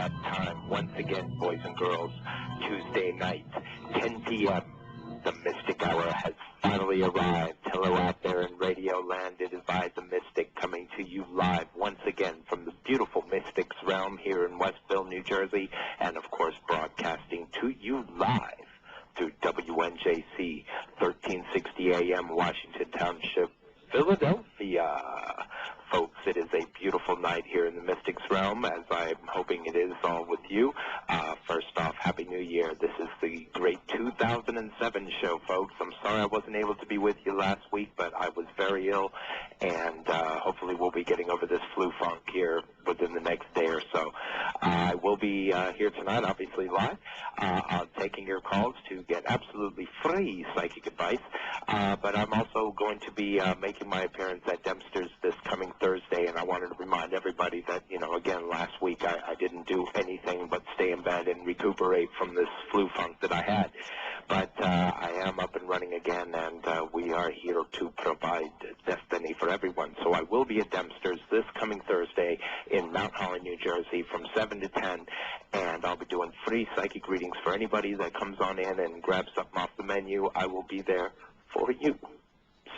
that time once again, boys and girls. Tuesday night, 10 p.m. The Mystic Hour has finally arrived. Hello out there in Radio Land. It is I, the Mystic, coming to you live once again from the beautiful Mystic's realm here in Westville, New Jersey, and of course broadcasting to you live through WNJC, 1360 AM, Washington Township, Philadelphia. Folks, it is a beautiful night here in the Mystic's realm, as I'm hoping it is all with you. First off, Happy New Year. This is the great 2007 show, folks. I'm sorry I wasn't able to be with you last week, but I was very ill, and hopefully we'll be getting over this flu funk here within the next day or so. I will be here tonight, obviously live, taking your calls to get absolutely free psychic advice, but I'm also going to be making my appearance at Dempster's this coming Thursday, and I wanted to remind everybody that, you know, again, last week I didn't do anything but stay in bed and recuperate from this flu funk that I had. But I am up and running again, and we are here to provide destiny for everyone. So I will be at Dempster's this coming Thursday in Mount Holly, New Jersey from 7 to 10, and I'll be doing free psychic readings for anybody that comes on in and grabs something off the menu. I will be there for you.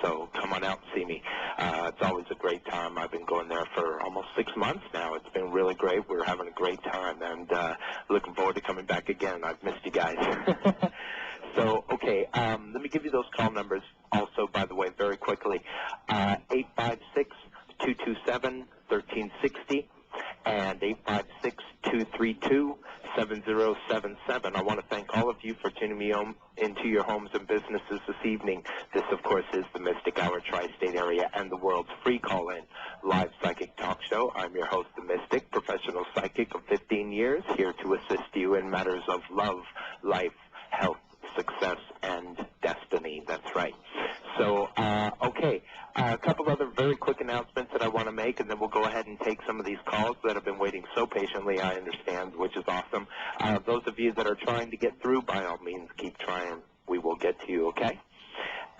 So come on out and see me. It's always a great time. I've been going there for almost 6 months now. It's been really great. We're having a great time, and looking forward to coming back again. I've missed you guys. So, okay, let me give you those call numbers also, by the way, very quickly. 856-227-1360 and 856-232-7077. I want to thank all of you for tuning me into your homes and businesses this evening. This, of course, is the Mystic Hour Tri-State Area and the world's free call-in live psychic talk show. I'm your host, the Mystic, professional psychic of 15 years, here to assist you in matters of love, life, health, success, and destiny. That's right. So, okay, a couple other very quick announcements that I want to make, and then we'll go ahead and take some of these calls that have been waiting so patiently, I understand, which is awesome. Those of you that are trying to get through, by all means, keep trying. We will get to you, okay?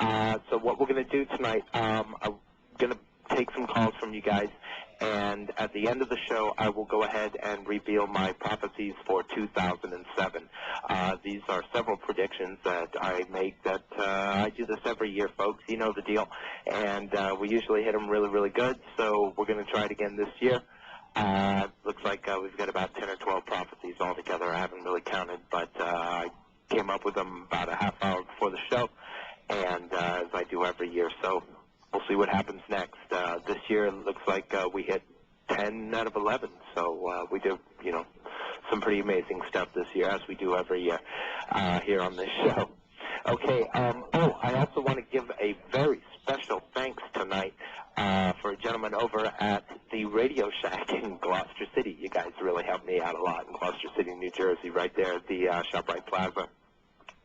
So what we're going to do tonight, I'm going to take some calls from you guys, and at the end of the show, I will go ahead and reveal my prophecies for 2007. These are several predictions that I make that I do this every year, folks. You know the deal. And we usually hit them really, really good, so we're going to try it again this year. Looks like we've got about 10 or 12 prophecies altogether. I haven't really counted, but I came up with them about a half hour before the show, and as I do every year. So we'll see what happens next. This year, it looks like we hit 10 out of 11, so we do, you know, some pretty amazing stuff this year, as we do every year here on this show. Okay, I also want to give a very special thanks tonight for a gentleman over at the Radio Shack in Gloucester City. You guys really helped me out a lot in Gloucester City, New Jersey, right there at the ShopRite Plaza.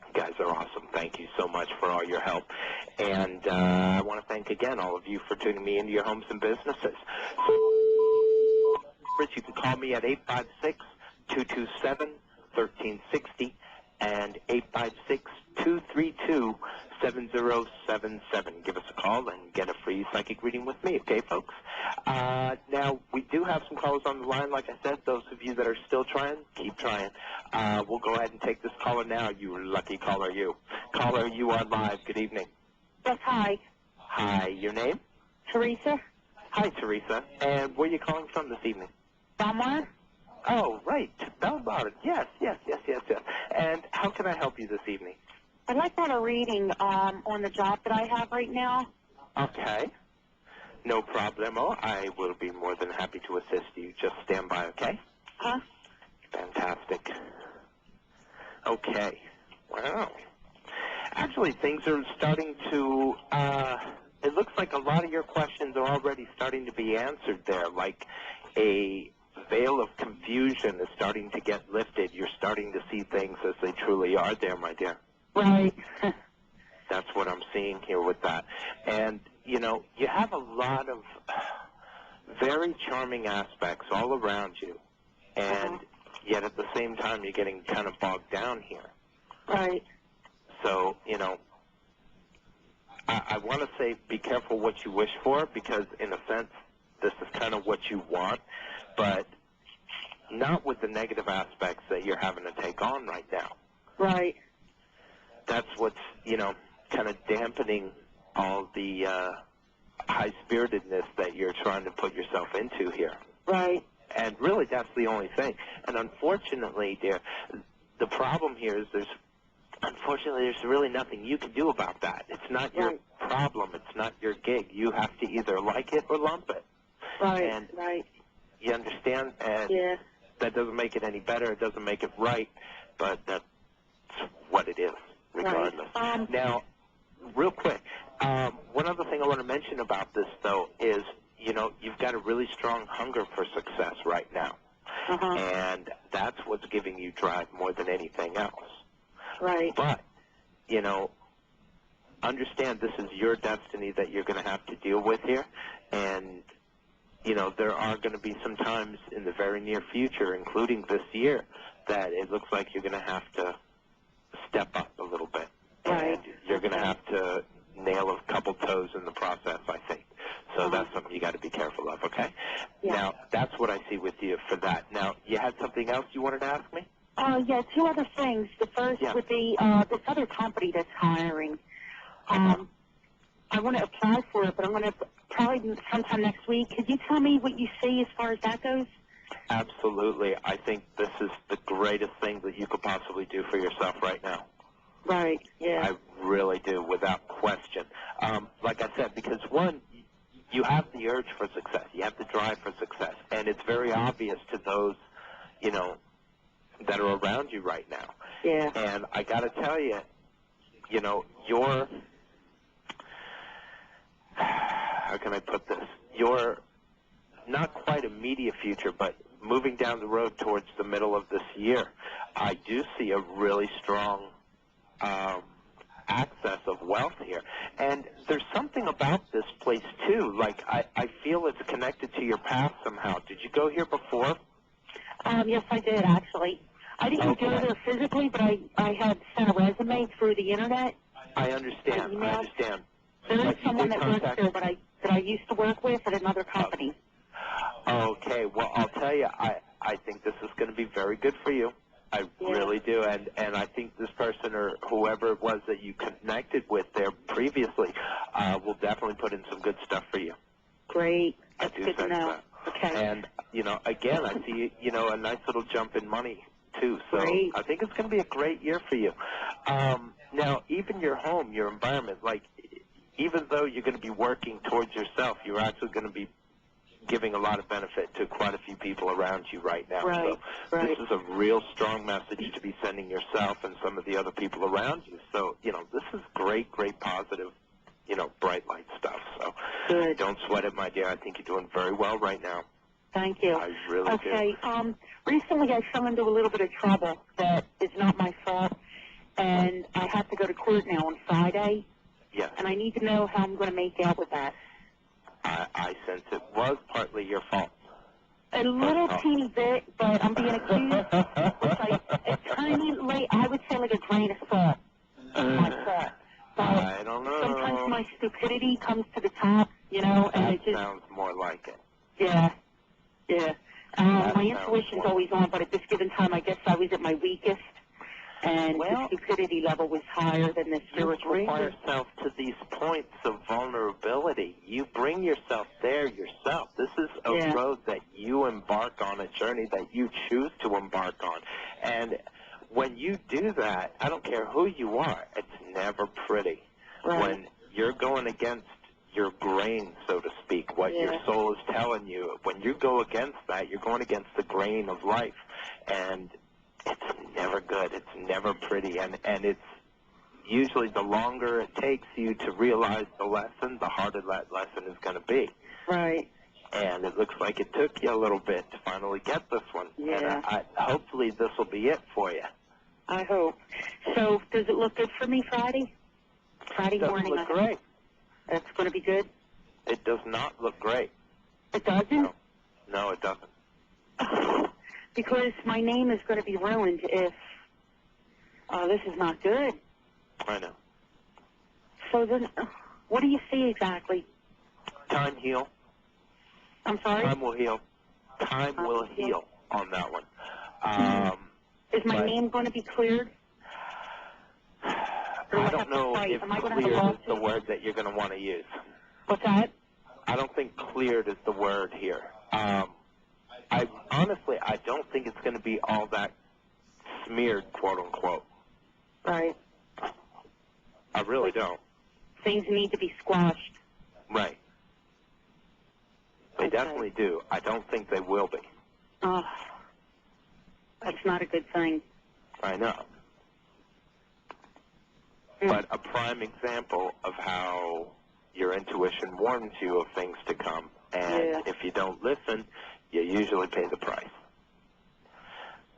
You guys are awesome. Thank you so much for all your help. And I want to thank again all of you for tuning me into your homes and businesses. You can call me at 856-227-1360 and 856-232-7077. Give us a call and get a free psychic reading with me, okay, folks? Now, we do have some callers on the line. Like I said, those of you that are still trying, keep trying. We'll go ahead and take this caller now. You lucky caller, you. Caller, you are live. Good evening. Yes, hi. Hi, your name? Teresa. Hi, Teresa. And where are you calling from this evening? Belmar. Oh, right. Belmar. Yes. And how can I help you this evening? I'd like to have a reading on the job that I have right now. Okay. No problemo. I will be more than happy to assist you. Just stand by, okay? Huh? Fantastic. Okay. Wow. Actually, things are starting to, it looks like a lot of your questions are already starting to be answered there. Like a veil of confusion is starting to get lifted. You're starting to see things as they truly are there, my dear. Right. That's what I'm seeing here with that. And, you know, you have a lot of very charming aspects all around you. And yet at the same time, you're getting kind of bogged down here. Right. So, you know, I want to say be careful what you wish for, because in a sense, this is kind of what you want. But not with the negative aspects that you're having to take on right now. Right. That's what's, kind of dampening all the high-spiritedness that you're trying to put yourself into here. Right. And really, that's the only thing. And unfortunately, dear, the problem here is there's really nothing you can do about that. It's not your problem. It's not your gig. You have to either like it or lump it. Right. And you understand? And that doesn't make it any better. It doesn't make it right. But that's what it is, regardless. Right. Now, real quick, one other thing I want to mention about this, though, is, you've got a really strong hunger for success right now. And that's what's giving you drive more than anything else. Right. But, understand this is your destiny that you're going to have to deal with here. And, there are going to be some times in the very near future, including this year, that it looks like you're going to have to step up a little bit. Right. And you're going to have to nail a couple toes in the process, I think. So that's something you got to be careful of, okay? Yeah. Now, that's what I see with you for that. Now, you had something else you wanted to ask me? Yeah, two other things. The first would be this other company that's hiring. I want to apply for it, but I'm going to probably sometime next week. Could you tell me what you see as far as that goes? Absolutely. I think this is the greatest thing that you could possibly do for yourself right now. Right, yeah. I really do, without question. Like I said, because, one, you have the urge for success. You have the drive for success. And it's very obvious to those, that are around you right now. Yeah. And I got to tell you, you're, how can I put this? You're not quite immediate future, but moving down the road towards the middle of this year, I do see a really strong access of wealth here. And there's something about this place, too. Like, I feel it's connected to your past somehow. Did you go here before? Yes, I did, actually. I didn't go there physically, but I had sent a resume through the Internet. I understand. There is someone that works there that I used to work with at another company. Okay, well, I'll tell you, I think this is going to be very good for you. I really do, and I think this person or whoever it was that you connected with there previously will definitely put in some good stuff for you. Great. That's good to know. That. Okay. And, again, I see, a nice little jump in money, too. So great. I think it's going to be a great year for you. Now, even your home, your environment, like, even though you're going to be working towards yourself, you're actually going to be giving a lot of benefit to quite a few people around you right now. Right, so this is a real strong message to be sending yourself and some of the other people around you. So, this is great, great positive, bright light stuff. So good. Don't sweat it, my dear. I think you're doing very well right now. Thank you. I really do. Okay. Recently I fell into a little bit of trouble that is not my fault, and I have to go to court now on Friday. Yes. And I need to know how I'm going to make out with that. I sense it was partly your fault. A little teeny bit, but I'm being accused with like a tiny, I would say like a grain of salt. My fault. But I don't know. sometimes my stupidity comes to the top, and that it just sounds more like it. Yeah. My intuition's always on, but at this given time, I guess I was at my weakest, and the stupidity level was higher than the spiritual part. You bring part. yourself to these points of vulnerability. You bring yourself there yourself. This is a road that you embark on, a journey that you choose to embark on. And when you do that, I don't care who you are, it's never pretty. Right. When you're going against your grain, so to speak, what your soul is telling you, when you go against that, you're going against the grain of life. And it's never good. It's never pretty. And it's usually the longer it takes you to realize the lesson, the harder that lesson is going to be. Right. And it looks like it took you a little bit to finally get this one. Yeah. And hopefully this will be it for you. I hope. So does it look good for me Friday? Friday morning? It doesn't look great. That's going to be good? It does not look great. It doesn't? No, it doesn't. Because my name is going to be ruined if this is not good. I know. So then, what do you see exactly? Time heal. I'm sorry? Time will heal. Time will heal. on that one. Is my name going to be cleared? I don't know if cleared is the word that you're going to want to use. What's that? I don't think cleared is the word here. Honestly, I don't think it's going to be all that smeared, quote unquote. Right. I really don't. Things need to be squashed. Right. They definitely do. I don't think they will be. Oh, that's not a good thing. I know. But a prime example of how your intuition warns you of things to come, and if you don't listen, you usually pay the price.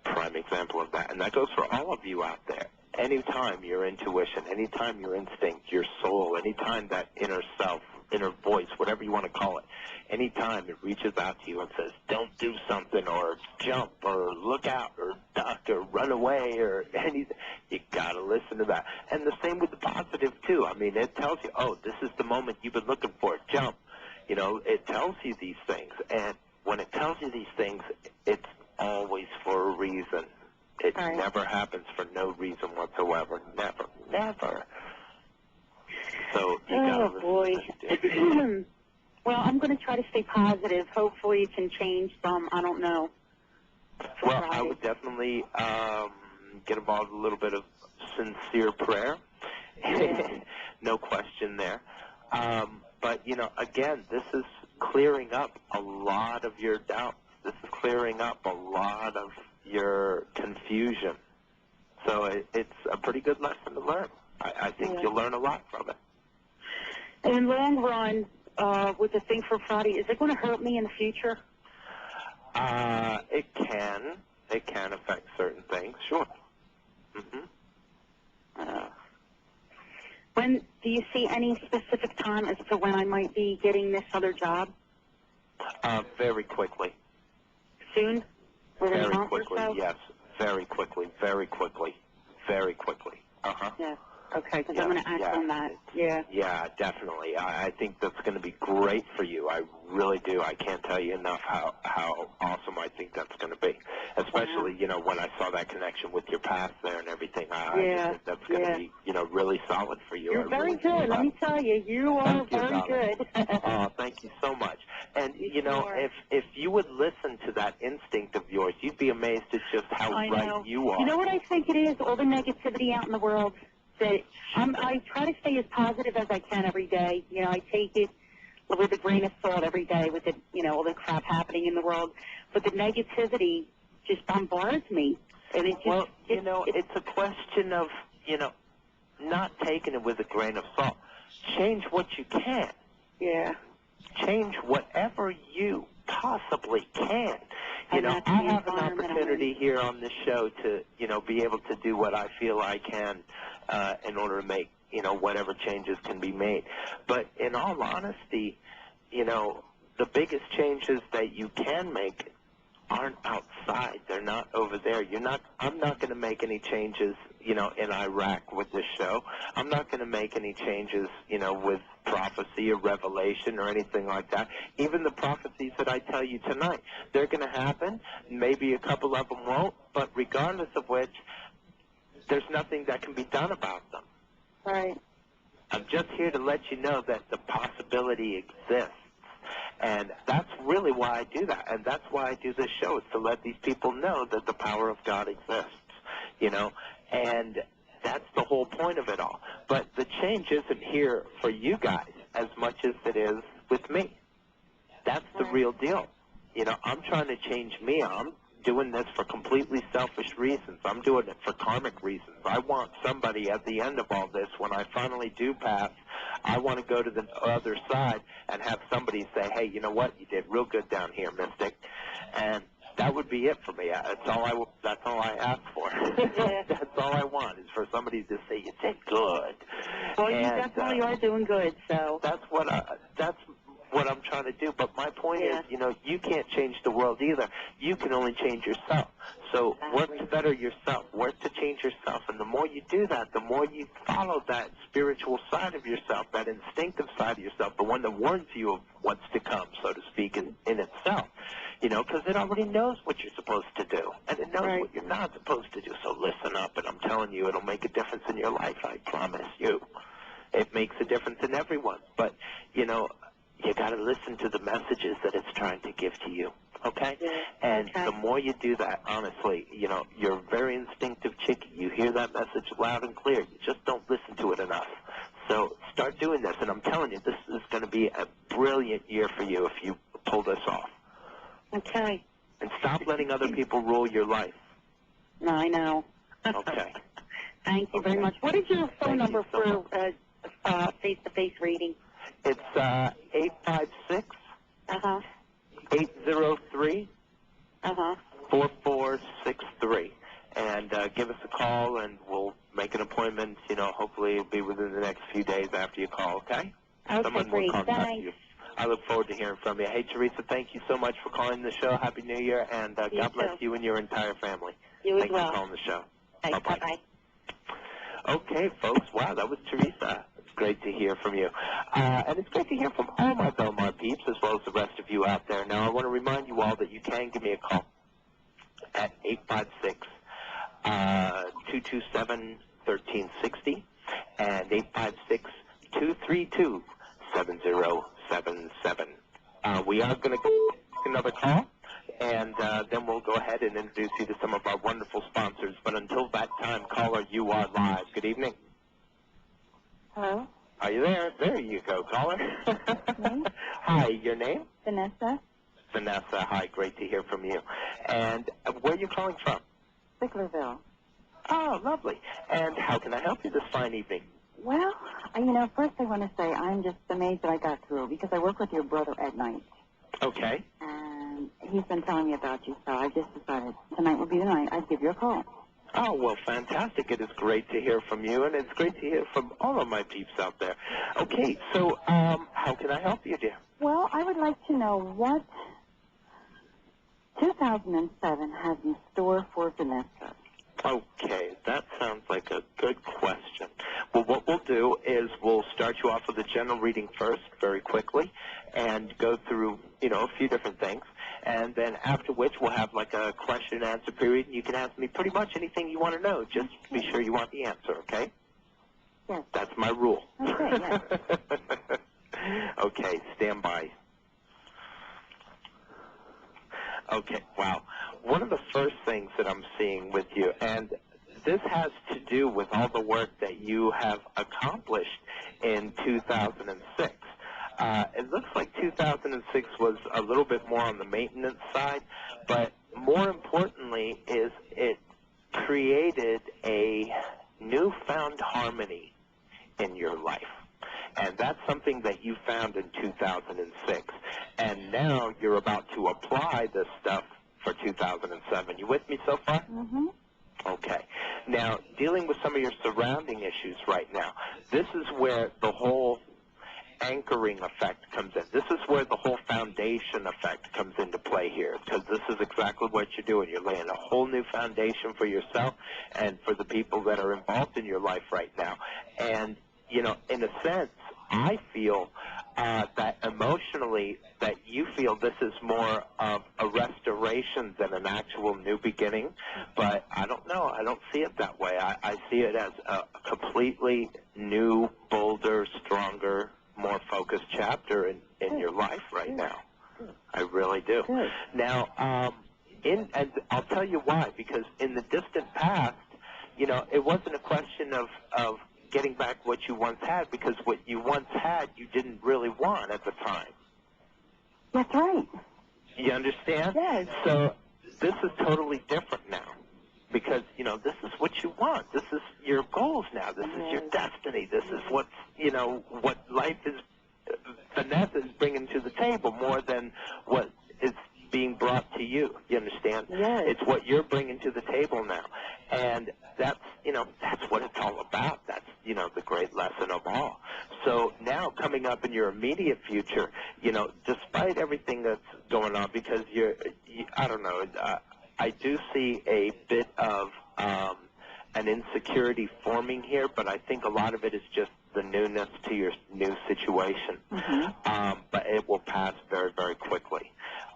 Prime example of that. And that goes for all of you out there. Anytime your intuition, anytime your instinct, your soul, anytime that inner self, inner voice, whatever you want to call it, anytime it reaches out to you and says, don't do something, or jump, or look out, or duck, or run away, or anything, you got to listen to that. And the same with the positive, too. I mean, it tells you, oh, this is the moment you've been looking for, jump. You know, it tells you these things. And when it tells you these things, it's always for a reason. It never happens for no reason whatsoever. Never, never. So you got to listen. Well, I'm going to try to stay positive. Hopefully it can change some. I don't know. Well, I would definitely get involved in a little bit of sincere prayer. No question there. But, you know, again, this is clearing up a lot of your doubts. This is clearing up a lot of your confusion. So it's a pretty good lesson to learn. I think you'll learn a lot from it. In the long run, with the thing for Friday, is it going to hurt me in the future? It can. It can affect certain things, sure. When do you see any specific time as to when I might be getting this other job? Very quickly. Soon? Within Very a month quickly, or so? yes. Very quickly, very quickly, very quickly. Yeah. Okay, because I'm going to act on that. Yeah, definitely. I think that's going to be great for you. I really do. I can't tell you enough how awesome I think that's going to be. Especially, you know, when I saw that connection with your past there and everything. I just think that's going to be, you know, really solid for you. You're very good. Let me tell you, you are very good. Oh, thank you so much. And, you know, if you would listen to that instinct of yours, you'd be amazed at just how right you are. You know what I think it is? All the negativity out in the world. That I try to stay as positive as I can every day. You know, I take it with a grain of salt every day with all the crap happening in the world. But the negativity just bombards me. And it just, it's a question of, not taking it with a grain of salt. Change what you can. Yeah. Change whatever you possibly can. I have an opportunity here on this show to, be able to do what I feel I can in order to make, whatever changes can be made. But in all honesty, the biggest changes that you can make aren't outside. They're not over there. I'm not going to make any changes, in Iraq with this show. I'm not going to make any changes, with prophecy or revelation or anything like that. Even the prophecies that I tell you tonight, they're going to happen. Maybe a couple of them won't, but regardless of which, there's nothing that can be done about them. Right. I'm just here to let you know that the possibility exists. And that's really why I do that. And that's why I do this show, is to let these people know that the power of God exists, And that's the whole point of it all. But the change isn't here for you guys as much as it is with me. That's the real deal. I'm trying to change me. I'm doing this for completely selfish reasons. I'm doing it for karmic reasons. I want somebody at the end of all this, when I finally do pass, I want to go to the other side and have somebody say, hey, you know what? You did real good down here, Mystic. And that would be it for me. That's all I ask for. That's all I want, is for somebody to say, you did good. Well, you definitely are doing good, so. That's what I'm trying to do. But my point is, you can't change the world either. You can only change yourself. So work to better yourself, work to change yourself, and the more you do that, the more you follow that spiritual side of yourself, that instinctive side of yourself, the one that warns you of what's to come, so to speak, in itself. Because it already knows what you're supposed to do, and it knows what you're not supposed to do. So listen up, and I'm telling you, it'll make a difference in your life, I promise you. It makes a difference in everyone, but, you got to listen to the messages that it's trying to give to you. Okay? Yeah. And the more you do that, honestly, you're a very instinctive chick. You hear that message loud and clear. You just don't listen to it enough. So start doing this, and I'm telling you, this is going to be a brilliant year for you if you pull this off. Okay. And stop letting other people rule your life. No, I know. Okay. Thank you very much. What is your phone number so for face-to-face reading? It's 856 Uh-huh. 803 Uh-huh. 4463. And give us a call, and we'll make an appointment. Hopefully it'll be within the next few days after you call, okay? Okay, Someone great. will contact Thanks. you. I look forward to hearing from you. Hey, Teresa, thank you so much for calling the show. Happy New Year, and God bless you and your entire family. You as Thanks well. for calling the show. Thanks. Bye-bye. Bye-bye. Okay, folks. Wow, that was Teresa. It's great to hear from you. And it's great to hear from all my Belmar peeps, as well as the rest of you out there. Now, I want to remind you all that you can give me a call at 856-227-1360 and 856-232-7077. We are going to take another call, and then we'll go ahead and introduce you to some of our wonderful sponsors. But until that time, caller, you are live. Good evening. Hello? Are you there? There you go, caller. Me? Hi, your name? Vanessa? Vanessa, hi, great to hear from you. And where are you calling from? Sicklerville. Oh, lovely. And how can I help you this fine evening? Well, first I want to say I'm just amazed that I got through because I work with your brother at night. Okay. And he's been telling me about you, so I just decided tonight would be the night I'd give you a call. Oh, well, fantastic. It is great to hear from you, and it's great to hear from all of my peeps out there. Okay, so how can I help you, dear? Well, I would like to know what 2007 has in store for Vanessa. Okay, that sounds like a good question. Well, what we'll do is we'll start you off with a general reading first, very quickly, and go through, a few different things. And then after which we'll have like a question and answer period, and you can ask me pretty much anything you want to know. Just be sure you want the answer, okay? Yes. That's my rule. Okay, yes. Okay, stand by. Okay, wow. One of the first things that I'm seeing with you, and this has to do with all the work that you have accomplished in 2006. It looks like 2006 was a little bit more on the maintenance side, but more importantly is it created a newfound harmony in your life. And that's something that you found in 2006. And now you're about to apply this stuff for 2007. You with me so far? Mm-hmm. Okay. Now, dealing with some of your surrounding issues right now, this is where the whole anchoring effect comes in. This is where the whole foundation effect comes into play here, because this is exactly what you're doing. You're laying a whole new foundation for yourself and for the people that are involved in your life right now. And, in a sense, I feel that emotionally that you feel this is more of a restoration than an actual new beginning, but I don't know. I don't see it that way. I see it as a completely new, bolder, stronger, more focused chapter in your life right now. I really do. Good. Now, and I'll tell you why, because in the distant past, it wasn't a question of getting back what you once had, because what you once had you didn't really want at the time. That's right. You understand? Yes. So this is totally different now, because, this is what you want. This is your goals now. This is your destiny. This is what life is, Vanessa is bringing to the table more than what is being brought to you. You understand? Yes. It's what you're bringing to the table now. And that's what it's all about. That's, the great lesson of all. So now coming up in your immediate future, despite everything that's going on, because I don't know, I do see a bit of an insecurity forming here, but I think a lot of it is just the newness to your new situation. But it will pass very, very quickly.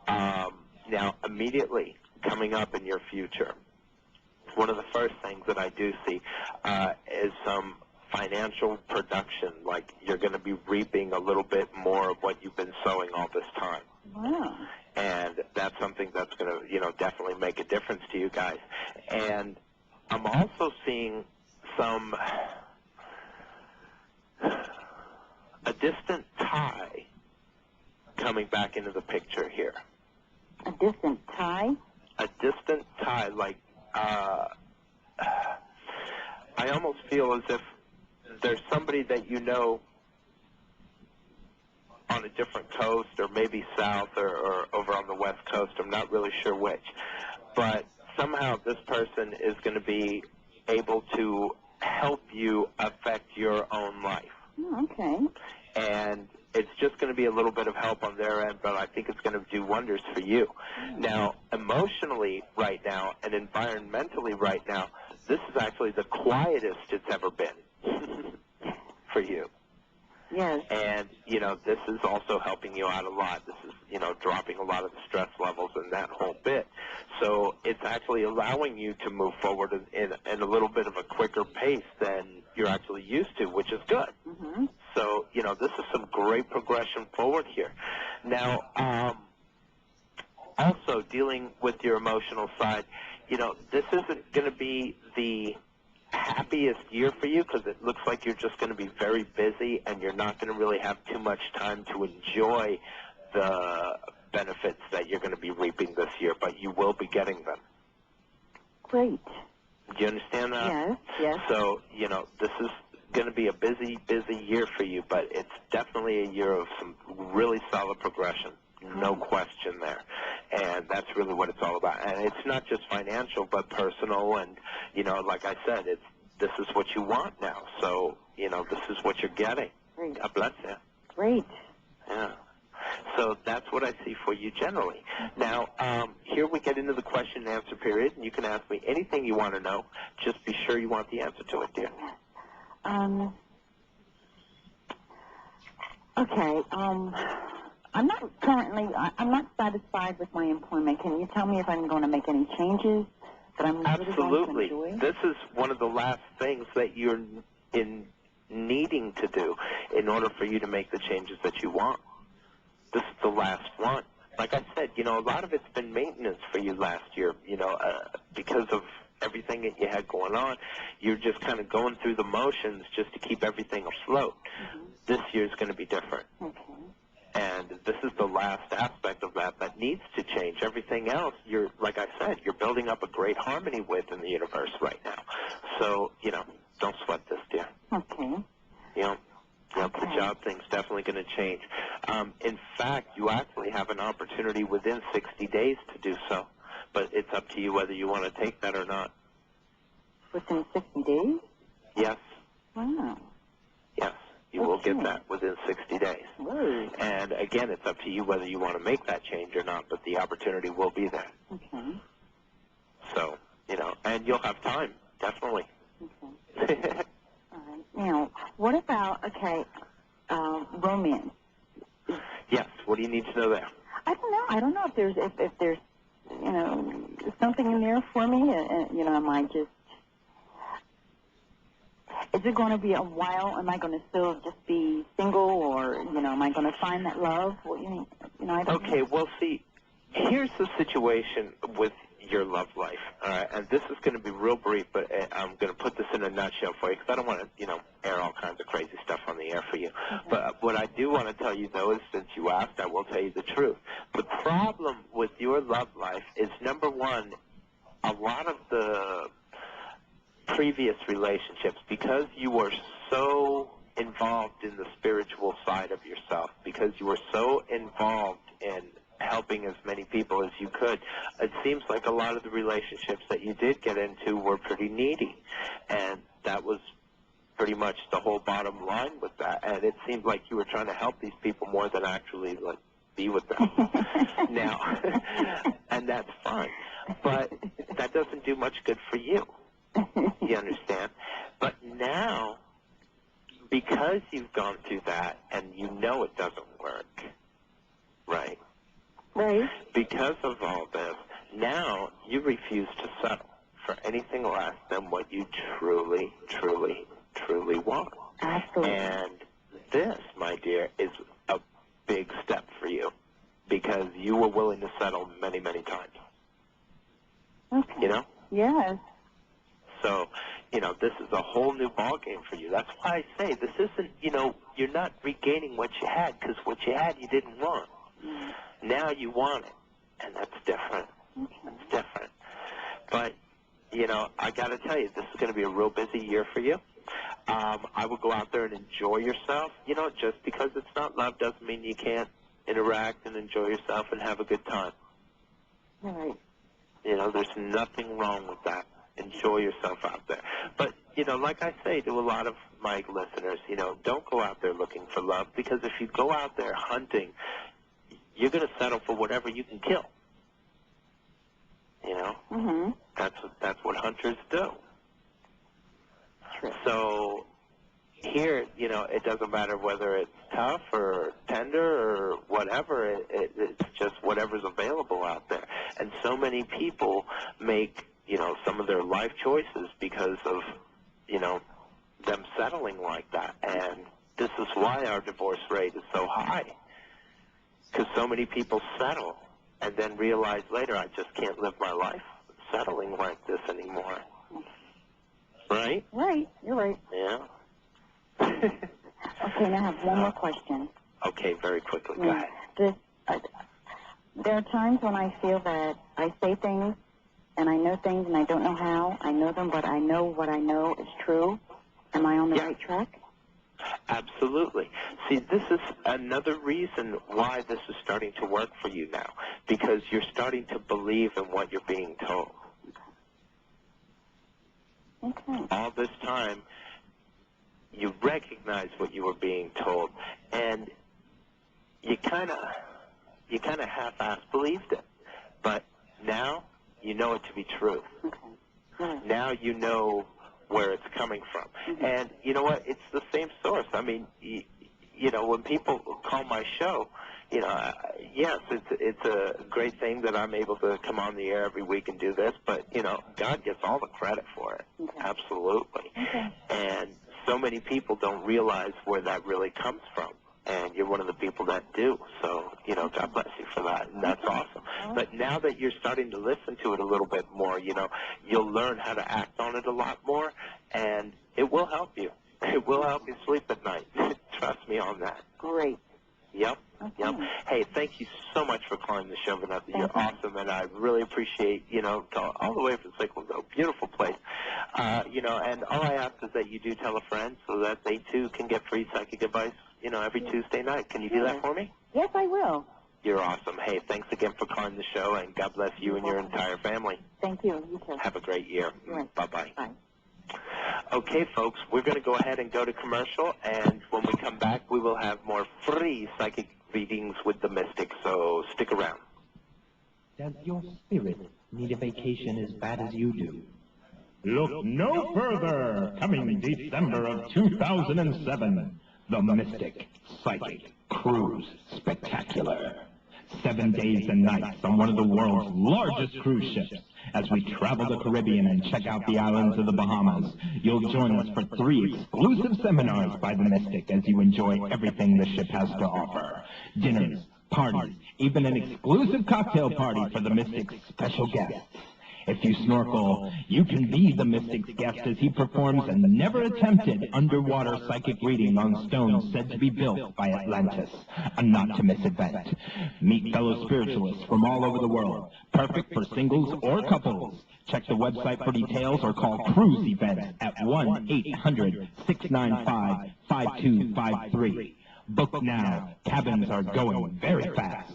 Now, immediately coming up in your future, one of the first things that I do see is some financial production, like you're going to be reaping a little bit more of what you've been sowing all this time. Wow. And that's something that's going to, definitely make a difference to you guys. And I'm also seeing a distant tie coming back into the picture here. A distant tie? A distant tie, like, I almost feel as if there's somebody that you know on a different coast, or maybe south, or over on the west coast. I'm not really sure which. But somehow this person is going to be able to help you affect your own life. Oh, okay. And it's just going to be a little bit of help on their end, but I think it's going to do wonders for you. Now, emotionally right now and environmentally right now, this is actually the quietest it's ever been for you. Yes. And, this is also helping you out a lot. This is, dropping a lot of the stress levels and that whole bit. So it's actually allowing you to move forward in a little bit of a quicker pace than you're actually used to, which is good. So, this is some great progression forward here. Now, also dealing with your emotional side, this isn't going to be the happiest year for you, because it looks like you're just going to be very busy and you're not going to really have too much time to enjoy the benefits that you're going to be reaping this year, but you will be getting them. Great. Do you understand that? Yes, yes. So, this is going to be a busy, busy year for you, but it's definitely a year of some really solid progression. No question there. And that's really what it's all about. And it's not just financial, but personal. And, like I said, this is what you want now. So, this is what you're getting. Great. God bless you. Great. Yeah. So that's what I see for you generally. Now, here we get into the question and answer period. And you can ask me anything you want to know. Just be sure you want the answer to it, dear. Okay. I'm not satisfied with my employment. Can you tell me if I'm going to make any changes that I'm really Absolutely. going to enjoy? This is one of the last things that you're needing to do in order for you to make the changes that you want. This is the last one. Like I said, a lot of it's been maintenance for you last year, because of everything that you had going on. You're just kind of going through the motions just to keep everything afloat. This year's going to be different. Okay. And this is the last aspect of that needs to change. Everything else, like I said, you're building up a great harmony with in the universe right now. So, don't sweat this, dear. Okay. The job thing's definitely going to change. In fact, you actually have an opportunity within 60 days to do so. But it's up to you whether you want to take that or not. Within 60 days? Yes. Wow. Yes. You will get that within 60 days. Whoa. And, again, it's up to you whether you want to make that change or not, but the opportunity will be there. Okay. So, and you'll have time, definitely. Okay. All right. Now, what about, romance? Yes. What do you need to know there? I don't know. I don't know if there's something in there for me. Am I just... Is it going to be a while? Am I going to still just be single, or am I going to find that love? Well, I don't know. Well, see, here's the situation with your love life, all right? And this is going to be real brief, but I'm going to put this in a nutshell for you because I don't want to, air all kinds of crazy stuff on the air for you. Okay. But what I do want to tell you, though, is since you asked, I will tell you the truth. The problem with your love life is, number one, a lot of the previous relationships, because you were so involved in the spiritual side of yourself, because you were so involved in helping as many people as you could, it seems like a lot of the relationships that you did get into were pretty needy, and that was pretty much the whole bottom line with that. And it seemed like you were trying to help these people more than actually be with them. Now, and that's fine. But that doesn't do much good for you. You understand? But now, because you've gone through that and you know it doesn't work, right? Right. Because of all this, now you refuse to settle for anything less than what you truly, truly, truly want. Absolutely. And this, my dear, is a big step for you because you were willing to settle many, many times. Okay. You know? Yes. So, this is a whole new ballgame for you. That's why I say this isn't, you're not regaining what you had because what you had you didn't want. Now you want it, and that's different. Okay. It's different. But, I got to tell you, this is going to be a real busy year for you. I would go out there and enjoy yourself. Just because it's not love doesn't mean you can't interact and enjoy yourself and have a good time. All right. There's nothing wrong with that. Enjoy yourself out there. But, like I say to a lot of my listeners, don't go out there looking for love because if you go out there hunting, you're going to settle for whatever you can kill. Mm-hmm. That's what hunters do. True. So here, it doesn't matter whether it's tough or tender or whatever. It's just whatever's available out there. And so many people make, some of their life choices because of, them settling like that. And this is why our divorce rate is so high. Because so many people settle and then realize later, I just can't live my life settling like this anymore. Right? Right. You're right. Yeah. Okay, now I have one more question. Okay, very quickly. Go ahead. There are times when I feel that I say things and I know things and I don't know how. I know them, but I know what I know is true. Am I on the right track? Absolutely. See, this is another reason why this is starting to work for you now, because you're starting to believe in what you're being told. Okay. All this time, you recognize what you were being told, and you kind of half-ass believed it. But now you know it to be true. Okay. Now you know where it's coming from. Mm-hmm. And you know what? It's the same source. I mean, when people call my show, yes, it's a great thing that I'm able to come on the air every week and do this, but, God gets all the credit for it. Okay. Absolutely. Okay. And so many people don't realize where that really comes from. And you're one of the people that do. So, God bless you for that. And that's awesome. But now that you're starting to listen to it a little bit more, you'll learn how to act on it a lot more, and it will help you. It will help you sleep at night. Trust me on that. Great. Yep. Okay. Yep. Hey, thank you so much for calling the show, Vanessa. You're awesome, and I really appreciate, all the way from Sickle, beautiful place. And all I ask is that you do tell a friend so that they, too, can get free psychic advice, every Tuesday night. Can you do that for me? Yes, I will. You're awesome. Hey, thanks again for calling the show, and God bless you and your entire family. Thank you. You too. Have a great year. Right. Bye-bye. Bye. Okay, folks, we're going to go ahead and go to commercial, and when we come back, we will have more free psychic readings with the mystic, so stick around. Does your spirit need a vacation as bad as you do? Look no further. Coming December of 2007, the Mystic Psychic Cruise Spectacular. 7 days and nights on one of the world's largest cruise ships. As we travel the Caribbean and check out the islands of the Bahamas, you'll join us for 3 exclusive seminars by the Mystic as you enjoy everything the ship has to offer. Dinners, parties, even an exclusive cocktail party for the Mystic's special guests. If you snorkel, you can be the Mystic's guest as he performs a never-attempted underwater psychic reading on stones said to be built by Atlantis. A not-to-miss event. Meet fellow spiritualists from all over the world, perfect for singles or couples. Check the website for details or call Cruise Events at 1-800-695-5253. Book now. Cabins are going very fast.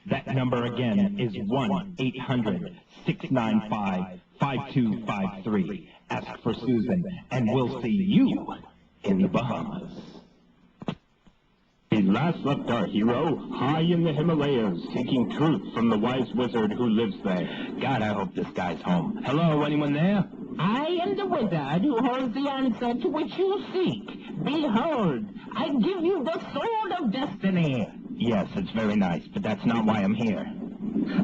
That number again is 1-800-695-5253. Ask for Susan, and we'll see you in the Bahamas. last left our hero high in the Himalayas, seeking truth from the wise wizard who lives there. God, I hope this guy's home. Hello, anyone there? I am the wizard who holds the answer to which you seek. Behold, I give you the sword of destiny. Yes, it's very nice, but that's not why I'm here.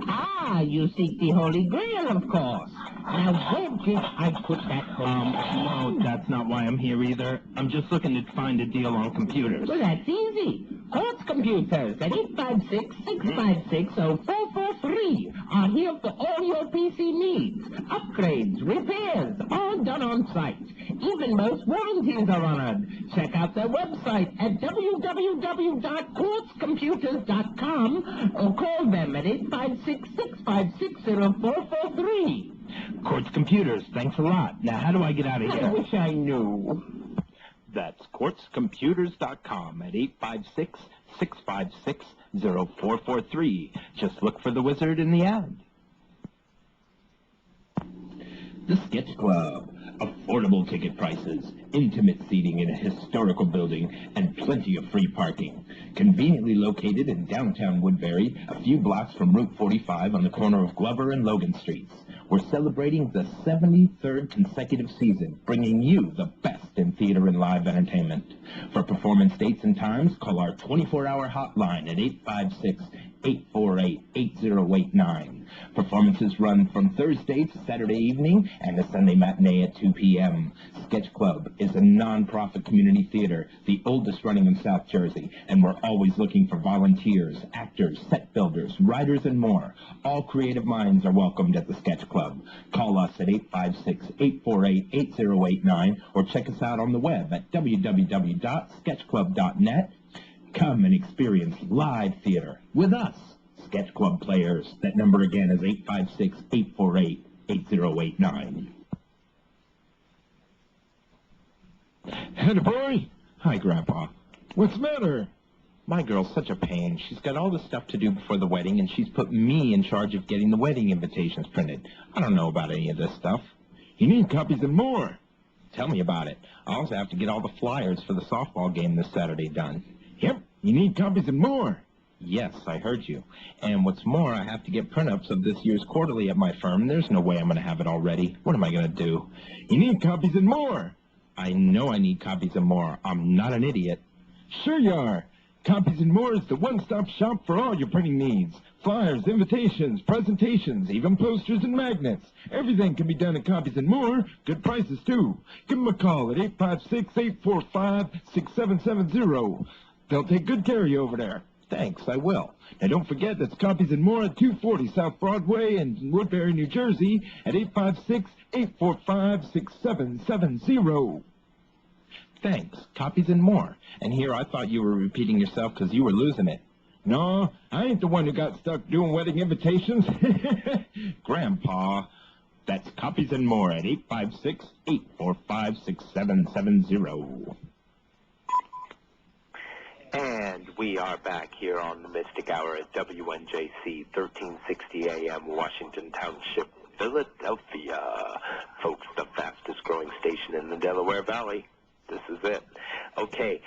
Ah, you seek the Holy Grail, of course. Now, where did I put that No, that's not why I'm here either. I'm just looking to find a deal on computers. Well, that's easy. Quartz Computers at 856-656-0443 are here for all your PC needs. Upgrades, repairs, all done on site. Even most warranties are honored. Check out their website at www.quartzcomputers.com or call them at 856-656-0443. Quartz Computers, thanks a lot. Now, how do I get out of I here? wish I knew. That's quartzcomputers.com at 856-656-0443. Just look for the wizard in the ad. The Sketch Club. Affordable ticket prices, intimate seating in a historical building, and plenty of free parking. Conveniently located in downtown Woodbury, a few blocks from Route 45 on the corner of Glover and Logan Streets. We're celebrating the 73rd consecutive season, bringing you the best in theater and live entertainment. For performance dates and times, call our 24-hour hotline at 856-848-8089. Performances run from Thursday to Saturday evening and a Sunday matinee at 2 p.m. Sketch Club is a non-profit community theater, the oldest running in South Jersey, and we're always looking for volunteers, actors, set builders, writers, and more. All creative minds are welcomed at the Sketch Club. Call us at 856-848-8089 or check us out on the web at www.sketchclub.net. Come and experience live theater with us, Sketch Club players. That number again is 856-848-8089. Atta boy. Hi, Grandpa. What's the matter? My girl's such a pain. She's got all the stuff to do before the wedding, and she's put me in charge of getting the wedding invitations printed. I don't know about any of this stuff. You need copies and more. Tell me about it. I also have to get all the flyers for the softball game this Saturday done. Yep, you need copies and more. Yes, I heard you. And what's more, I have to get print-ups of this year's quarterly at my firm. There's no way I'm going to have it all ready. What am I going to do? You need copies and more. I know I need copies and more. I'm not an idiot. Sure you are. Copies and More is the one-stop shop for all your printing needs. Flyers, invitations, presentations, even posters and magnets. Everything can be done at Copies and More. Good prices, too. Give them a call at 856-845-6770. They'll take good care of you over there. Thanks, I will. Now, don't forget that's Copies and More at 240 South Broadway in Woodbury, New Jersey at 856-845-6770. Thanks. Copies and More. And here I thought you were repeating yourself because you were losing it. No, I ain't the one who got stuck doing wedding invitations. Grandpa, that's Copies and More at 856-845-6770. And we are back here on the Mystic Hour at WNJC, 1360 AM, Washington Township, Philadelphia. Folks, the fastest growing station in the Delaware Valley. This is it. Okay,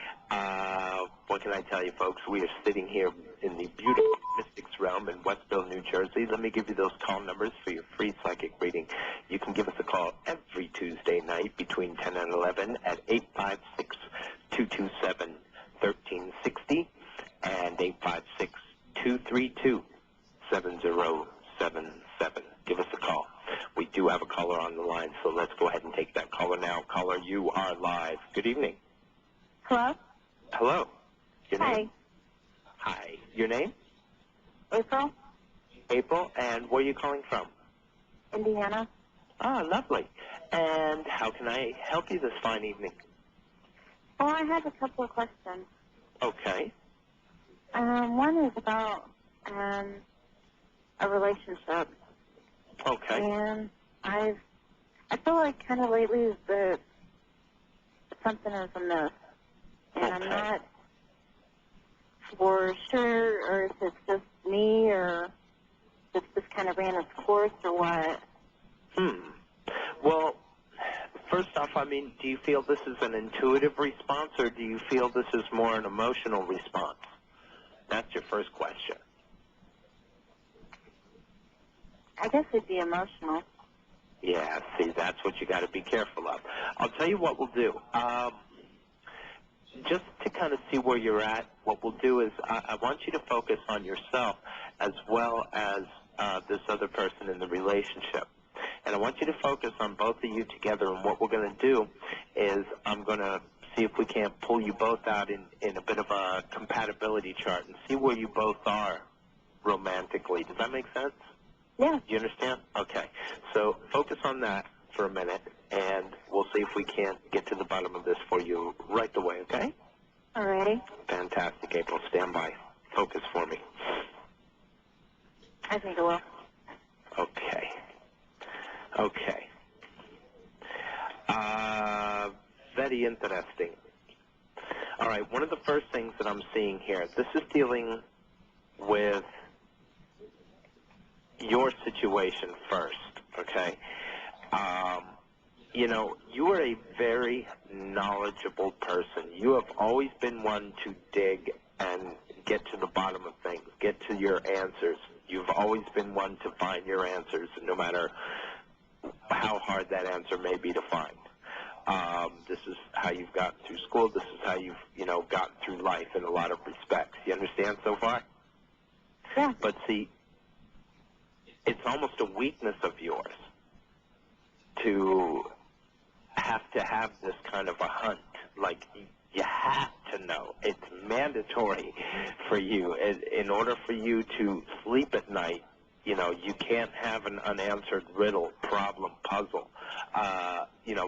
what can I tell you, folks? We are sitting here in the beautiful Mystics realm in Westville, New Jersey. Let me give you those call numbers for your free psychic reading. You can give us a call every Tuesday night between 10 and 11 at 856-227-1360 and 856-232-7077. Give us a call. We do have a caller on the line, so let's go ahead and take that caller now. Caller, you are live. Good evening. Hello? Hello. Your Hi. name? Hi. Your name? April? April. And where are you calling from? Indiana? Ah, lovely. And how can I help you this fine evening? Well, I have a couple of questions. Okay. One is about a relationship. Okay. And I feel like kind of lately that something is amiss. And I'm not for sure, or if it's just me, or if it's just kind of ran its course, or what. Well, first off, I mean, do you feel this is an intuitive response, or do you feel this is more an emotional response? That's your first question. I guess it'd be emotional. Yeah, see, that's what you got to be careful of. I'll tell you what we'll do. Just to kind of see where you're at, what we'll do is I want you to focus on yourself as well as this other person in the relationship. And I want you to focus on both of you together, and what we're going to do is I'm going to see if we can't pull you both out in a bit of a compatibility chart and see where you both are romantically. Does that make sense? Yeah. You understand? Okay. So focus on that for a minute, and we'll see if we can't get to the bottom of this for you right away, okay? Alrighty. Fantastic, April. Stand by. Focus for me. I think I will. Okay. Okay. Very interesting. All right, one of the first things that I'm seeing here, this is dealing with your situation first, okay? You know, you are a very knowledgeable person. You have always been one to dig and get to the bottom of things, get to your answers. You've always been one to find your answers, no matter how hard that answer may be to find. This is how you've gotten through school. This is how you've, gotten through life in a lot of respects. You understand so far? Yeah. But see, it's almost a weakness of yours to have this kind of a hunt. Like, you have to know. It's mandatory for you. In order for you to sleep at night, you can't have an unanswered riddle, problem, puzzle,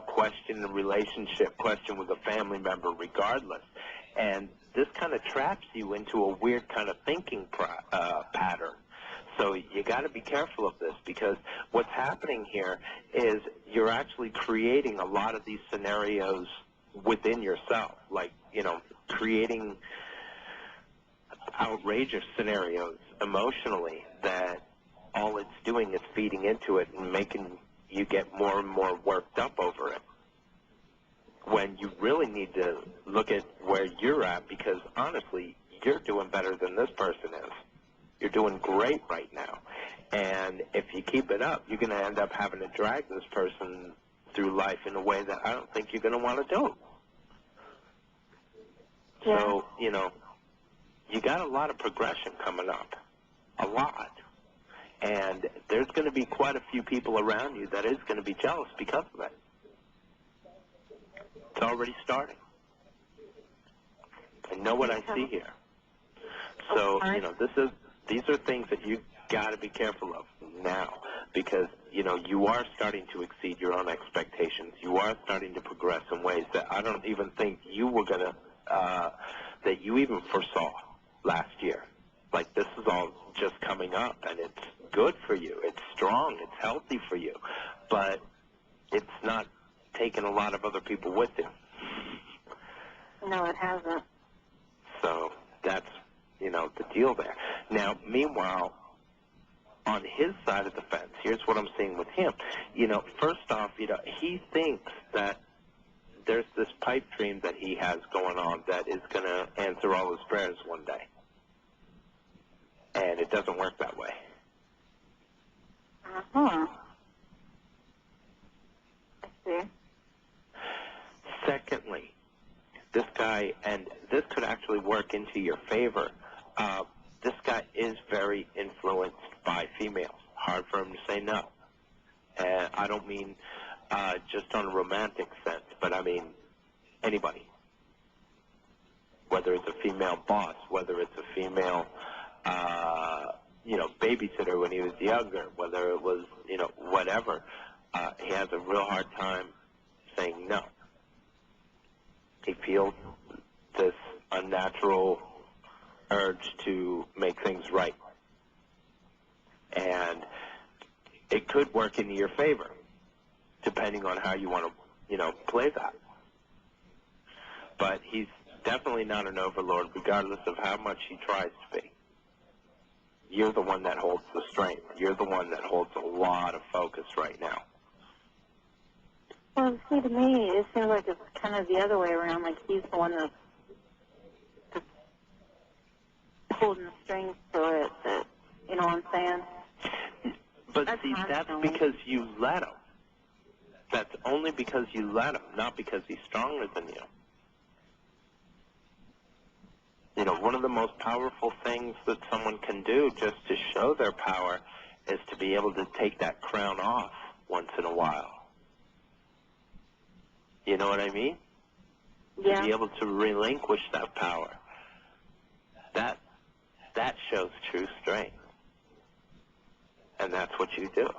question in a relationship, question with a family member, regardless. And this kind of traps you into a weird kind of thinking pattern. So you got to be careful of this, because what's happening here is you're actually creating a lot of these scenarios within yourself, like, creating outrageous scenarios emotionally that all it's doing is feeding into it and making you get more and more worked up over it, when you really need to look at where you're at, because honestly, you're doing better than this person is. You're doing great right now. And if you keep it up, you're going to end up having to drag this person through life in a way that I don't think you're going to want to do. Yeah. So, you got a lot of progression coming up. A lot. And there's going to be quite a few people around you that is going to be jealous because of it. It's already starting. I know what I see here. So, these are things that you got to be careful of now, because, you are starting to exceed your own expectations. You are starting to progress in ways that I don't even think you were going to, that you even foresaw last year. Like, this is all just coming up, and it's good for you. It's strong. It's healthy for you. But it's not taking a lot of other people with you. No, it hasn't. So that's, the deal there. Now, meanwhile, on his side of the fence, here's what I'm seeing with him. First off, he thinks that there's this pipe dream that he has going on that is going to answer all his prayers one day. And it doesn't work that way. Uh-huh. I see. Secondly, this guy, and this could actually work into your favor, this guy is very influenced by females. Hard for him to say no. And I don't mean just on a romantic sense, but I mean anybody. Whether it's a female boss, whether it's a female, babysitter when he was younger, whether it was, whatever. He has a real hard time saying no. He feels this unnatural urge to make things right. And it could work into your favor, depending on how you want to, play that. But he's definitely not an overlord, regardless of how much he tries to be. You're the one that holds the strength. You're the one that holds a lot of focus right now. Well, see, to me, it seems like it's kind of the other way around, like he's the one that's holding the strings to it. That, you know what I'm saying? But see, that's because you let him. That's only because you let him, not because he's stronger than you. You know, one of the most powerful things that someone can do just to show their power is to be able to take that crown off once in a while. You know what I mean? Yeah. To be able to relinquish that power. That shows true strength. And that's what you do.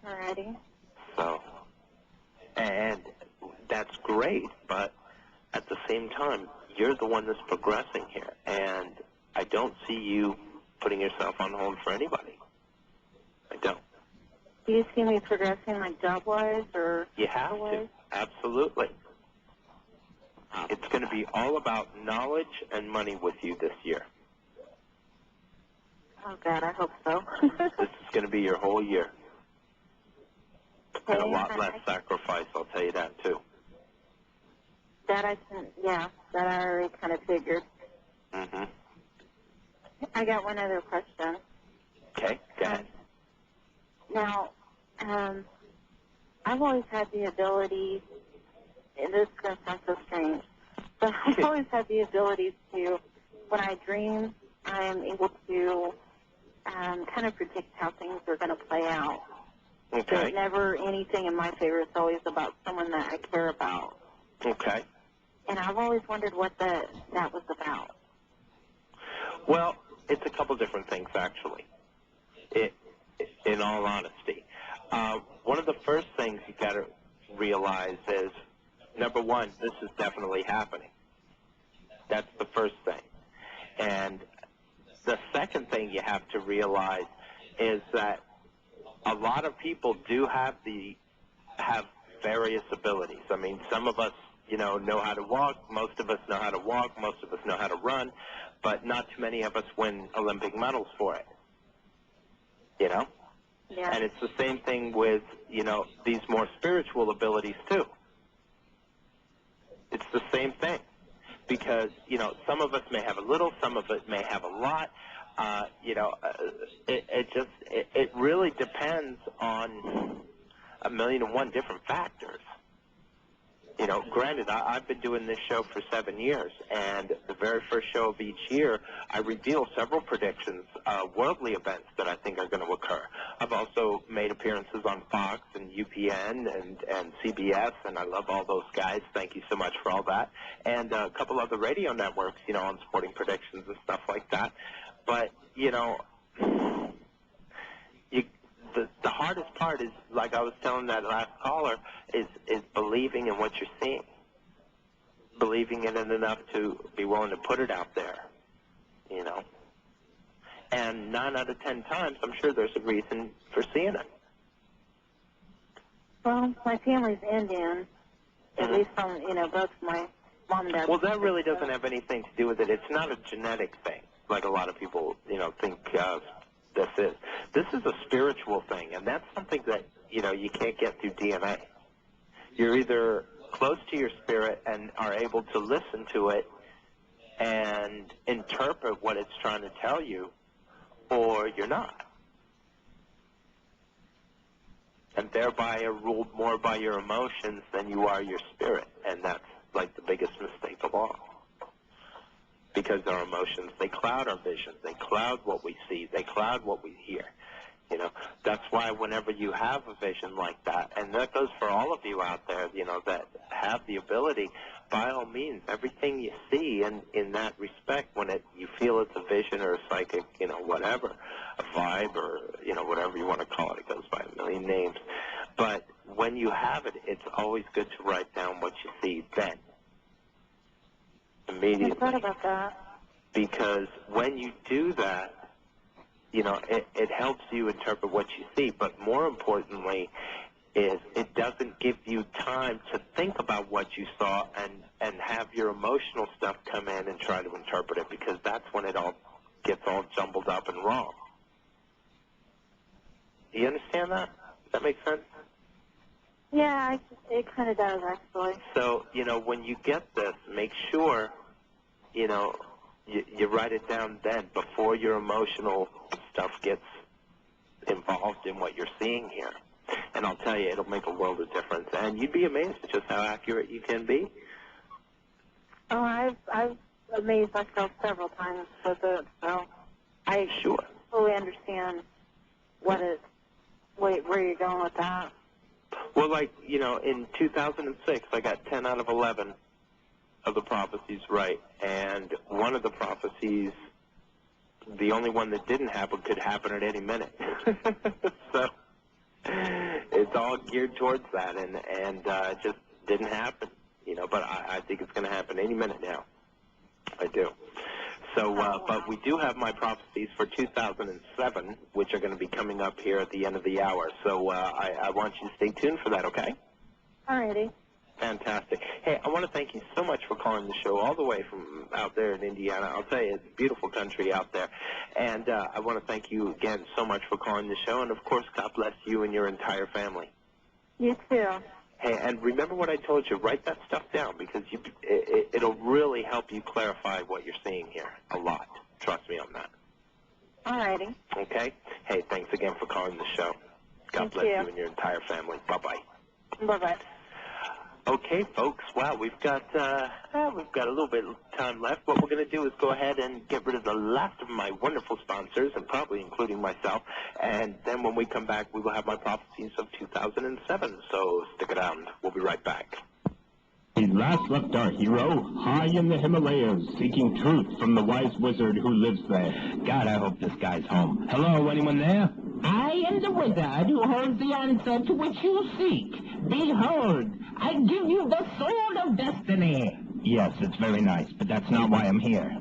Alrighty. So, and that's great, but at the same time, you're the one that's progressing here, and I don't see you putting yourself on hold for anybody. I don't. Do you see me progressing, like job-wise or You have to. Absolutely. It's going to be all about knowledge and money with you this year. Oh, God, I hope so. This is going to be your whole year. And a lot less sacrifice, I'll tell you that, too. That I already kind of figured. Mm-hmm. I got one other question. Okay, go ahead. Now, I've always had the ability, and this is going to sound so strange, but I've always had the ability to, when I dream, I'm able to kind of predict how things are going to play out. Okay. So never anything in my favor. It's always about someone that I care about. Okay. And I've always wondered what that was about. Well, it's a couple different things, actually, in all honesty. One of the first things you got to realize is, number one, this is definitely happening. That's the first thing. And the second thing you have to realize is that a lot of people do have various abilities. I mean, some of us, know how to walk. Most of us know how to walk. Most of us know how to run. But not too many of us win Olympic medals for it. Yeah. And it's the same thing with, these more spiritual abilities, too. It's the same thing. Because, some of us may have a little, some of it may have a lot. It really depends on 1,000,001 different factors. Granted, I've been doing this show for 7 years, and the very first show of each year, I reveal several predictions, worldly events that I think are going to occur. I've also made appearances on Fox and UPN and CBS, and I love all those guys. Thank you so much for all that. And a couple other radio networks, on sporting predictions and stuff like that. But, the hardest part is, like I was telling that last caller, is believing in what you're seeing. Believing in it enough to be willing to put it out there, And 9 out of 10 times, I'm sure there's a reason for seeing it. Well, my family's Indian, at least from, both my mom and dad. Well, that really doesn't have anything to do with it. It's not a genetic thing, like a lot of people, think this is. This is a spiritual thing, and that's something that, you can't get through DNA. You're either close to your spirit and are able to listen to it and interpret what it's trying to tell you, or you're not. And thereby are ruled more by your emotions than you are your spirit, and that's like the biggest mistake of all. Because our emotions, they cloud our vision. They cloud what we see. They cloud what we hear. That's why whenever you have a vision like that, and that goes for all of you out there, that have the ability, by all means, everything you see in that respect, when you feel it's a vision or a psychic, whatever, a vibe or, whatever you want to call it. It goes by a million names. But when you have it, it's always good to write down what you see then. Immediately. I thought about that. Because when you do that, it helps you interpret what you see. But more importantly is it doesn't give you time to think about what you saw and have your emotional stuff come in and try to interpret it, because that's when it all gets all jumbled up and wrong. Do you understand that? Does that make sense? Yeah, it kind of does, actually. So, when you get this, make sure, you write it down then before your emotional stuff gets involved in what you're seeing here. And I'll tell you, it'll make a world of difference. And you'd be amazed at just how accurate you can be. Oh, I've amazed myself several times with it, so I fully understand where you're going with that. Well, like, in 2006, I got 10 out of 11 of the prophecies right. And one of the prophecies, the only one that didn't happen, could happen at any minute. So it's all geared towards that, and it just didn't happen, but I think it's going to happen any minute now. I do. So, but we do have my prophecies for 2007, which are going to be coming up here at the end of the hour. So I want you to stay tuned for that, okay? All righty. Fantastic. Hey, I want to thank you so much for calling the show all the way from out there in Indiana. I'll tell you, it's a beautiful country out there. And I want to thank you again so much for calling the show. And, of course, God bless you and your entire family. You too. Hey, and remember what I told you. Write that stuff down because it'll really help you clarify what you're seeing here a lot. Trust me on that. All righty. Okay? Hey, thanks again for calling the show. God bless you and your entire family. Bye-bye. Bye-bye. Okay, folks. Wow, we've got a little bit of time left. What we're going to do is go ahead and get rid of the last of my wonderful sponsors, and probably including myself. And then when we come back, we will have my prophecies of 2007. So stick around. We'll be right back. We last left our hero high in the Himalayas, seeking truth from the wise wizard who lives there. God, I hope this guy's home. Hello, anyone there? I am the wizard who holds the answer to which you seek. Behold, I give you the sword of destiny. Yes, it's very nice, but that's not why I'm here.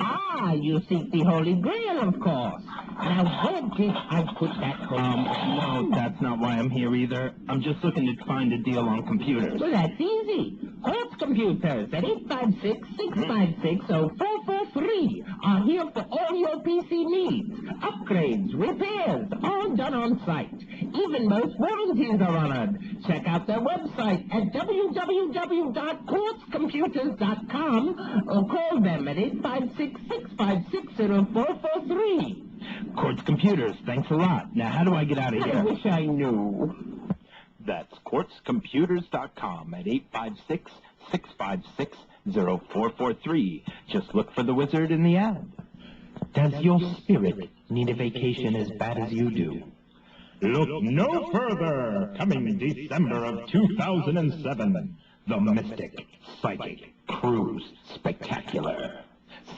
Ah, you seek the Holy Grail, of course. Now, where did I put that Holy Grail? No, that's not why I'm here either. I'm just looking to find a deal on computers. Well, that's easy. Quartz Computers at 856-656-0443 are here for all your PC needs. Upgrades, repairs, all done on site. Even most warranties are honored. Check out their website at www.quartzcomputers.com or call them at 856-656-0443. Quartz Computers, thanks a lot. Now, how do I get out of here? I wish I knew. That's quartzcomputers.com at 856-656-0443. Just look for the wizard in the ad. Does your spirit need a vacation as bad as you do? Look no further. Coming December of 2007, The Mystic Psychic Cruise Spectacular.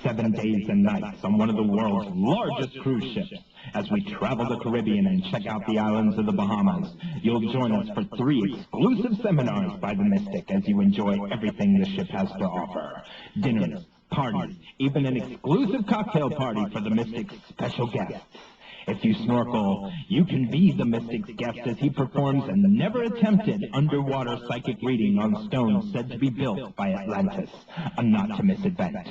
7 days and nights on one of the world's largest cruise ships. As we travel the Caribbean and check out the islands of the Bahamas, you'll join us for 3 exclusive seminars by the Mystic as you enjoy everything the ship has to offer. Dinners, parties, even an exclusive cocktail party for the Mystic's special guests. If you snorkel, you can be the Mystic's guest as he performs a never-attempted underwater psychic reading on stones said to be built by Atlantis. A not-to-miss event.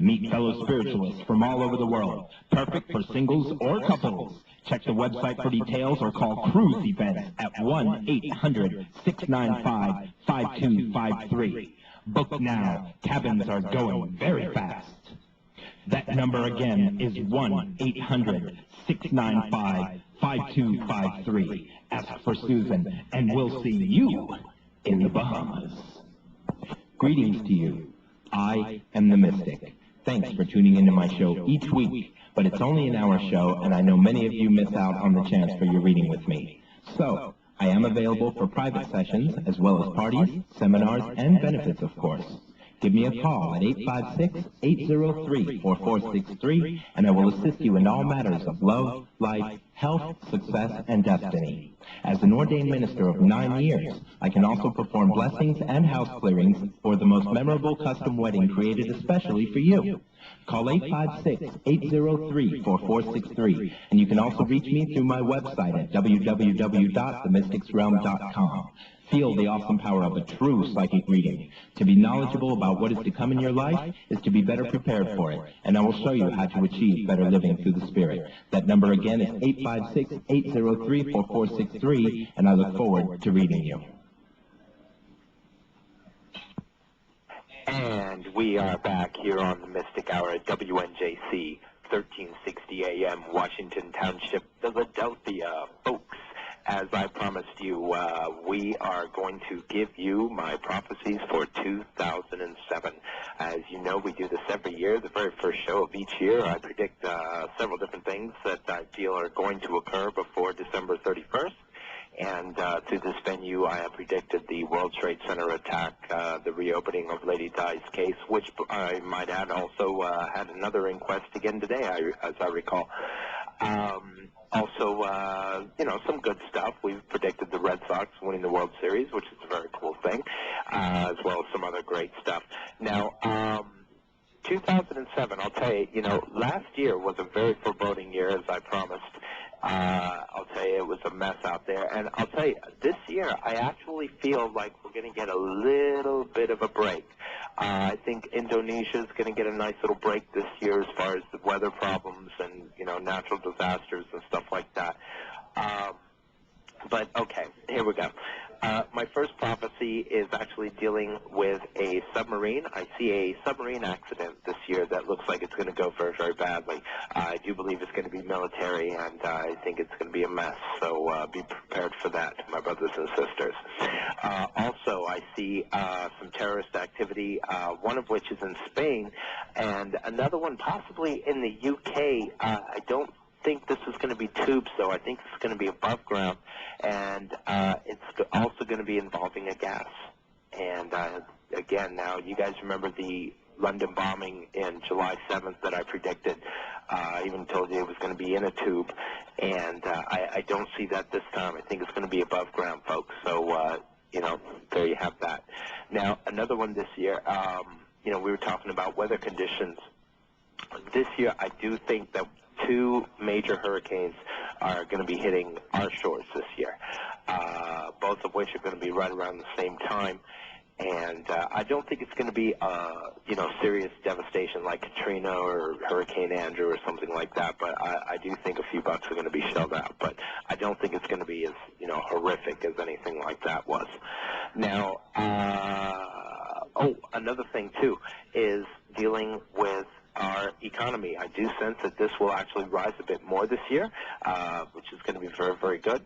Meet fellow spiritualists from all over the world, perfect for singles or couples. Check the website for details or call Cruise Events at 1-800-695-5253. Book now. Cabins are going very fast. That number again is 1-800-695-5253. Ask for Susan, and we'll see you in the Bahamas. Greetings to you. I am the Mystic. Thanks for tuning into my show each week, but it's only an hour show, and I know many of you miss out on the chance for your reading with me. So, I am available for private sessions, as well as parties, seminars, and benefits, of course. Give me a call at 856-803-4463, and I will assist you in all matters of love, life, health, success, and destiny. As an ordained minister of 9 years, I can also perform blessings and house clearings for the most memorable custom wedding created especially for you. Call 856-803-4463, and you can also reach me through my website at www.themysticsrealm.com. Feel the awesome power of a true psychic reading. To be knowledgeable about what is to come in your life is to be better prepared for it, and I will show you how to achieve better living through the Spirit. That number again is 856-803-4463, and I look forward to reading you. And we are back here on the Mystic Hour at WNJC, 1360 AM, Washington Township, Philadelphia. Folks, as I promised you, we are going to give you my prophecies for 2007. As you know, we do this every year. The very first show of each year, I predict several different things that I feel are going to occur before December 31st. And to this venue, I have predicted the World Trade Center attack, the reopening of Lady Di's case, which I might add also had another inquest again today, as I recall. Also, some good stuff. We've predicted the Red Sox winning the World Series, which is a very cool thing, as well as some other great stuff. Now, 2007, I'll tell you, last year was a very foreboding year, as I promised. I'll tell you, it was a mess out there. And I'll tell you, this year, I actually feel like we're going to get a little bit of a break. I think Indonesia is going to get a nice little break this year as far as the weather problems and, natural disasters and stuff like that. But, okay, here we go. My first prophecy is actually dealing with a submarine. I see a submarine accident this year that looks like it's going to go very, very badly. I do believe it's going to be military, and I think it's going to be a mess. So be prepared for that, my brothers and sisters. Also, I see some terrorist activity, one of which is in Spain, and another one possibly in the UK. I don't think this is going to be tubes, though. I think this is going to be above ground, and it's also going to be involving a gas. And again, now you guys remember the London bombing in July 7th that I predicted. I even told you it was going to be in a tube, and I don't see that this time. I think it's going to be above ground, folks. So there you have that. Now, another one this year. We were talking about weather conditions. This year, I do think that 2 major hurricanes are going to be hitting our shores this year, both of which are going to be right around the same time. And I don't think it's going to be, serious devastation like Katrina or Hurricane Andrew or something like that. But I do think a few bucks are going to be shelled out. But I don't think it's going to be as, horrific as anything like that was. Now, another thing, too, is dealing with our economy. I do sense that this will actually rise a bit more this year, which is going to be very, very good.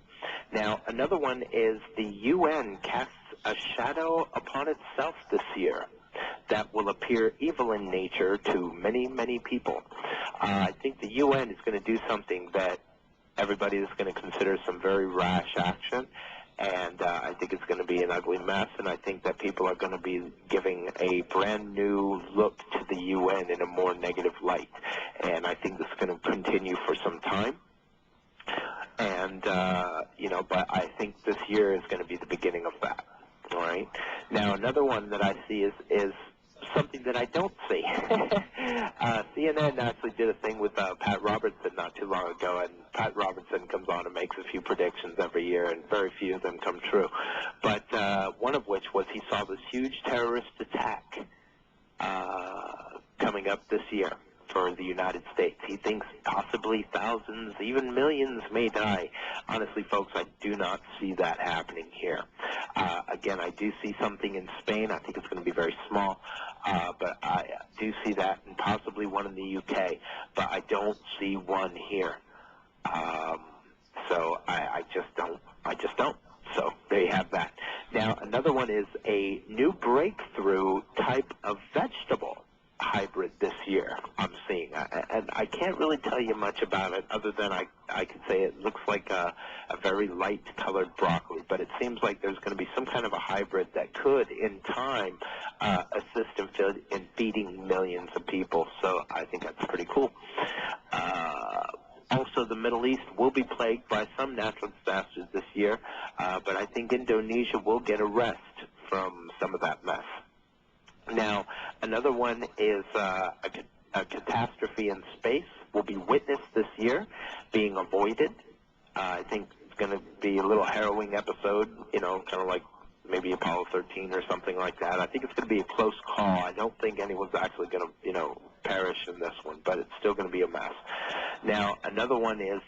Now, another one is the UN casts a shadow upon itself this year that will appear evil in nature to many, many people. I think the UN is going to do something that everybody is going to consider some very rash action, and I think it's going to be an ugly mess, and I think that people are going to be giving a brand new look to the UN in a more negative light, and I think this is going to continue for some time. And, but I think this year is going to be the beginning of that, all right? Now, another one that I see is something that I don't see. CNN actually did a thing with Pat Robertson not too long ago, and Pat Robertson comes on and makes a few predictions every year, and very few of them come true. But one of which was he saw this huge terrorist attack coming up this year for the United States. He thinks possibly thousands, even millions may die. Honestly, folks, I do not see that happening here. Again, I do see something in Spain. I think it's going to be very small, but I do see that, and possibly one in the UK, but I don't see one here. So I just don't. So there you have that. Now, another one is a new breakthrough type of vegetable hybrid this year I'm seeing. And I can't really tell you much about it other than I could say it looks like a very light-colored broccoli, but it seems like there's going to be some kind of a hybrid that could, in time, assist in feeding millions of people. So I think that's pretty cool. Also, the Middle East will be plagued by some natural disasters this year, but I think Indonesia will get a rest from some of that mess. Now, another one is a catastrophe in space will be witnessed this year, being avoided. I think it's going to be a little harrowing episode, kind of like maybe Apollo 13 or something like that. I think it's going to be a close call. I don't think anyone's actually going to, perish in this one, but it's still going to be a mess. Now, another one is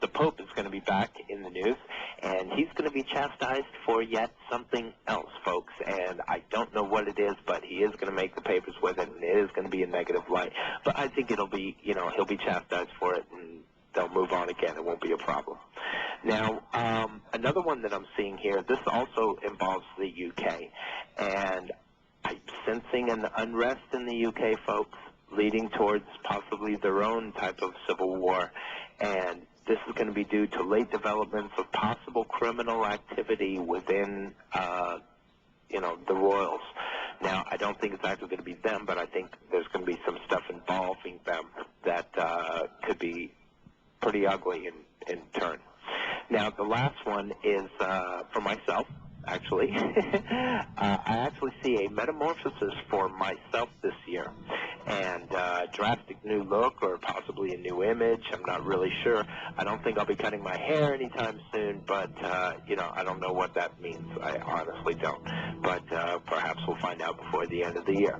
the Pope is going to be back in the news, and he's going to be chastised for yet something else, folks. And I don't know what it is, but he is going to make the papers with it, and it is going to be a negative light. But I think it'll be, he'll be chastised for it, and they'll move on again. It won't be a problem. Now, another one that I'm seeing here, this also involves the UK, and I'm sensing an unrest in the UK, folks, leading towards possibly their own type of civil war. And this is going to be due to late developments of possible criminal activity within, the royals. Now, I don't think it's actually going to be them, but I think there's going to be some stuff involving them that could be pretty ugly in turn. Now, the last one is for myself, actually. I actually see a metamorphosis for myself this year, and a drastic new look or possibly a new image. I'm not really sure. I don't think I'll be cutting my hair anytime soon, but, I don't know what that means. I honestly don't. But perhaps we'll find out before the end of the year,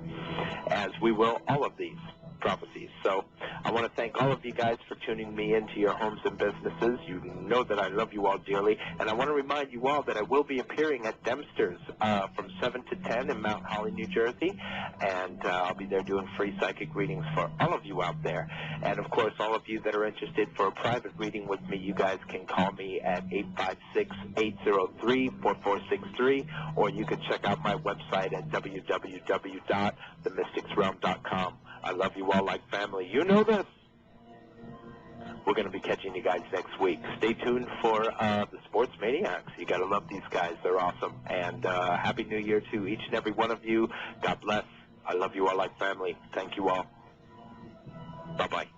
as we will all of these prophecies. So I want to thank all of you guys for tuning me into your homes and businesses. You know that I love you all dearly, and I want to remind you all that I will be appearing at Dempster's from 7 to 10 in Mount Holly, New Jersey, and I'll be there doing free psychic readings for all of you out there. And of course, all of you that are interested for a private reading with me, you guys can call me at 856-803-4463, or you can check out my website at www.themysticsrealm.com. I love you all like family. You know this. We're going to be catching you guys next week. Stay tuned for the Sports Maniacs. You got to love these guys. They're awesome. And Happy New Year to each and every one of you. God bless. I love you all like family. Thank you all. Bye-bye.